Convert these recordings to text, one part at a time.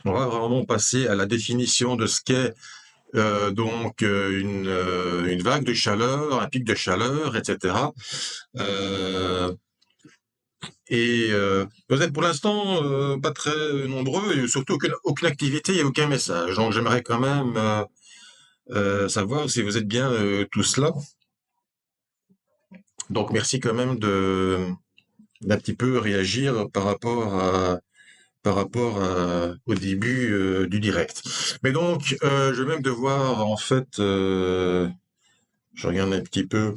On va vraiment passer à la définition de ce qu'est une vague de chaleur, un pic de chaleur, etc. Euh, vous êtes pour l'instant pas très nombreux et surtout aucune activité et aucun message. Donc j'aimerais quand même savoir si vous êtes bien tous là. Donc merci quand même d'un petit peu réagir au début du direct. Mais donc je vais même devoir en fait je regarde un petit peu.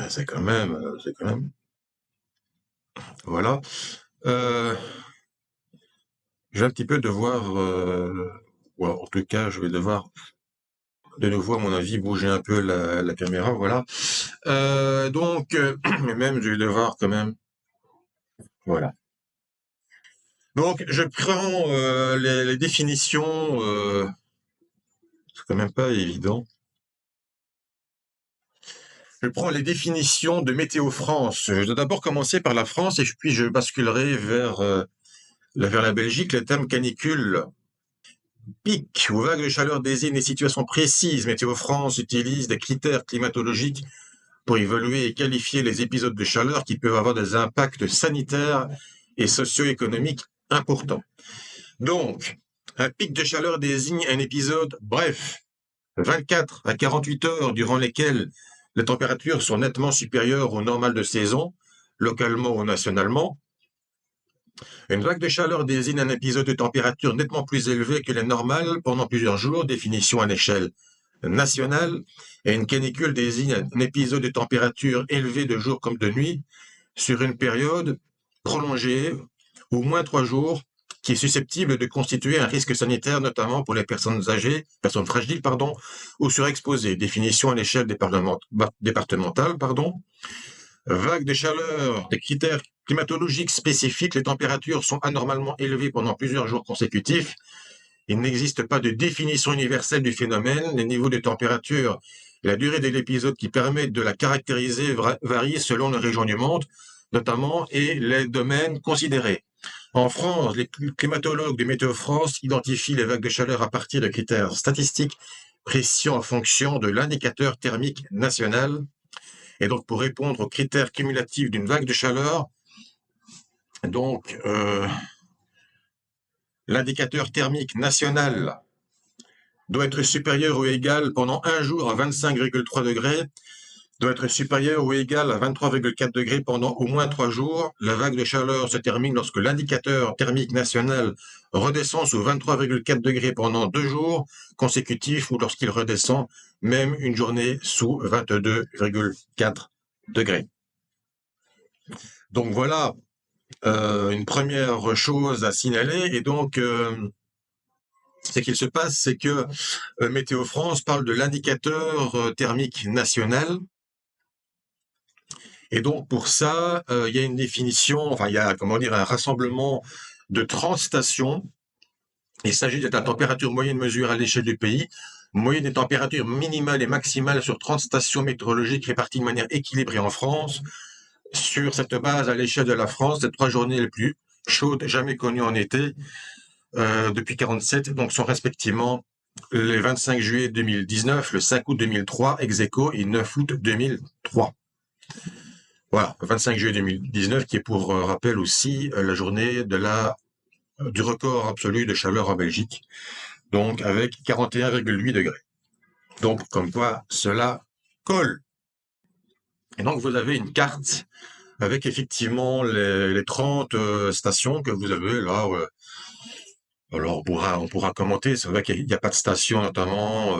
C'est quand même voilà. Euh, je vais un petit peu devoir ou en tout cas je vais devoir de nouveau, à mon avis, bouger un peu la caméra, voilà. Mais même, je vais devoir quand même, voilà. Donc, je prends les définitions, c'est quand même pas évident. Je prends les définitions de Météo France. Je dois d'abord commencer par la France et puis je basculerai vers la Belgique. Le terme canicule, pic ou vague de chaleur désigne des situations précises. Météo France utilise des critères climatologiques pour évaluer et qualifier les épisodes de chaleur qui peuvent avoir des impacts sanitaires et socio-économiques importants. Donc, un pic de chaleur désigne un épisode bref, 24 à 48 heures durant lesquelles les températures sont nettement supérieures au normal de saison, localement ou nationalement. Une vague de chaleur désigne un épisode de température nettement plus élevé que les normales pendant plusieurs jours, définition à l'échelle nationale, et une canicule désigne un épisode de température élevée de jour comme de nuit sur une période prolongée, au moins 3 jours, qui est susceptible de constituer un risque sanitaire, notamment pour les personnes âgées, personnes fragiles, pardon, ou surexposées. Définition à l'échelle départementale, pardon. Vague de chaleur, des critères climatologiques spécifiques, les températures sont anormalement élevées pendant plusieurs jours consécutifs. Il n'existe pas de définition universelle du phénomène. Les niveaux de température et la durée de l'épisode qui permettent de la caractériser varient selon la région du monde, notamment, et les domaines considérés. En France, les climatologues de Météo France identifient les vagues de chaleur à partir de critères statistiques précis en fonction de l'indicateur thermique national. Et donc, pour répondre aux critères cumulatifs d'une vague de chaleur, donc, l'indicateur thermique national doit être supérieur ou égal pendant un jour à 25,3 degrés, doit être supérieur ou égal à 23,4 degrés pendant au moins 3 jours. La vague de chaleur se termine lorsque l'indicateur thermique national redescend sous 23,4 degrés pendant 2 jours consécutifs ou lorsqu'il redescend même une journée sous 22,4 degrés. Donc voilà une première chose à signaler. Et donc, ce qu'il se passe, c'est que Météo France parle de l'indicateur thermique national. Et donc, pour ça, il y a une définition, enfin, il y a, comment dire, un rassemblement de 30 stations. Il s'agit de la température moyenne mesurée à l'échelle du pays, moyenne des températures minimales et maximales sur 30 stations météorologiques réparties de manière équilibrée en France. Sur cette base, à l'échelle de la France, les 3 journées les plus chaudes jamais connues en été depuis 47, donc sont respectivement le 25 juillet 2019, le 5 août 2003, ex aequo, et 9 août 2003. Voilà, 25 juillet 2019, qui est pour rappel aussi la journée du record absolu de chaleur en Belgique, donc avec 41,8 degrés. Donc, comme quoi, cela colle. Et donc, vous avez une carte avec effectivement les 30 stations que vous avez là. Alors, on pourra commenter. C'est vrai qu'il n'y a pas de station, notamment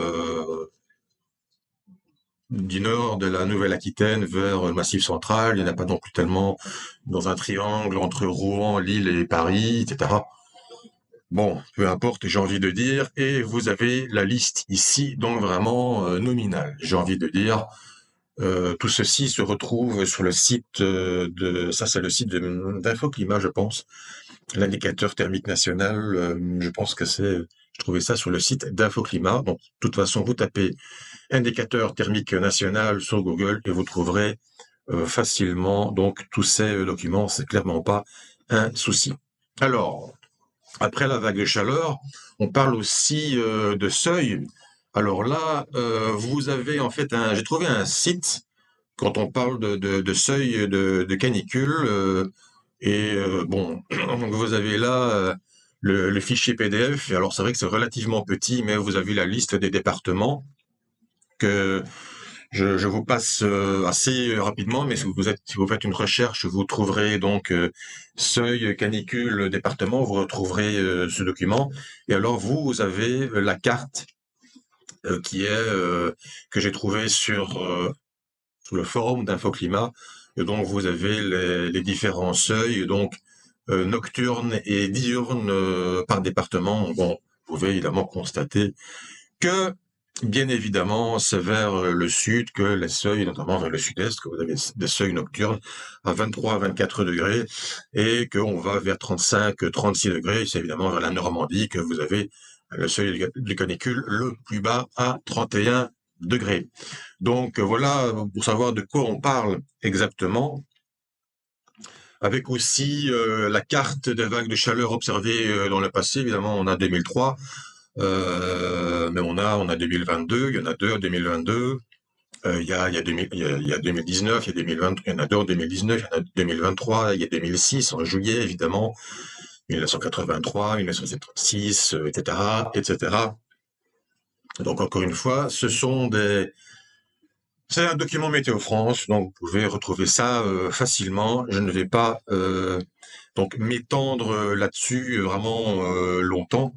du nord de la Nouvelle-Aquitaine vers le Massif central. Il n'y en a pas non plus tellement dans un triangle entre Rouen, Lille et Paris, etc. Bon, peu importe, j'ai envie de dire. Et vous avez la liste ici, donc vraiment nominale. J'ai envie de dire, tout ceci se retrouve sur le site ça c'est le site d'Infoclimat, je pense. L'indicateur thermique national, je pense que je trouvais ça sur le site d'Infoclimat. Donc, de toute façon, vous tapez indicateur thermique national sur Google et vous trouverez facilement donc tous ces documents. C'est clairement pas un souci. Alors, Après la vague de chaleur, on parle aussi de seuil. Alors là, vous avez en fait j'ai trouvé un site quand on parle de seuil de canicule. Bon, donc vous avez là le fichier PDF. Et alors c'est vrai que c'est relativement petit, mais vous avez la liste des départements que je vous passe assez rapidement, mais si vous faites une recherche, vous trouverez donc seuil canicule département, vous retrouverez ce document. Et alors vous avez la carte qui est que j'ai trouvée sur le forum d'InfoClimat. Et donc vous avez les différents seuils, donc nocturnes et diurnes par département. Bon, vous pouvez évidemment constater que, bien évidemment, c'est vers le sud que les seuils, notamment vers le sud-est, que vous avez des seuils nocturnes à 23 à 24 degrés et qu'on va vers 35, 36 degrés. C'est évidemment vers la Normandie que vous avez le seuil de canicule le plus bas à 31 degrés. Donc voilà pour savoir de quoi on parle exactement, avec aussi la carte des vagues de chaleur observées dans le passé. Évidemment, on a 2003. Mais on a 2022, il y en a deux en 2022, il y a 2000, il y a 2019, il y a 2020, il y en a deux en 2019, il y en a 2023, il y a 2006 en juillet évidemment, 1983, 1976, etc., etc. Donc encore une fois, c'est un document Météo France, donc vous pouvez retrouver ça facilement. Je ne vais pas donc m'étendre là-dessus vraiment longtemps.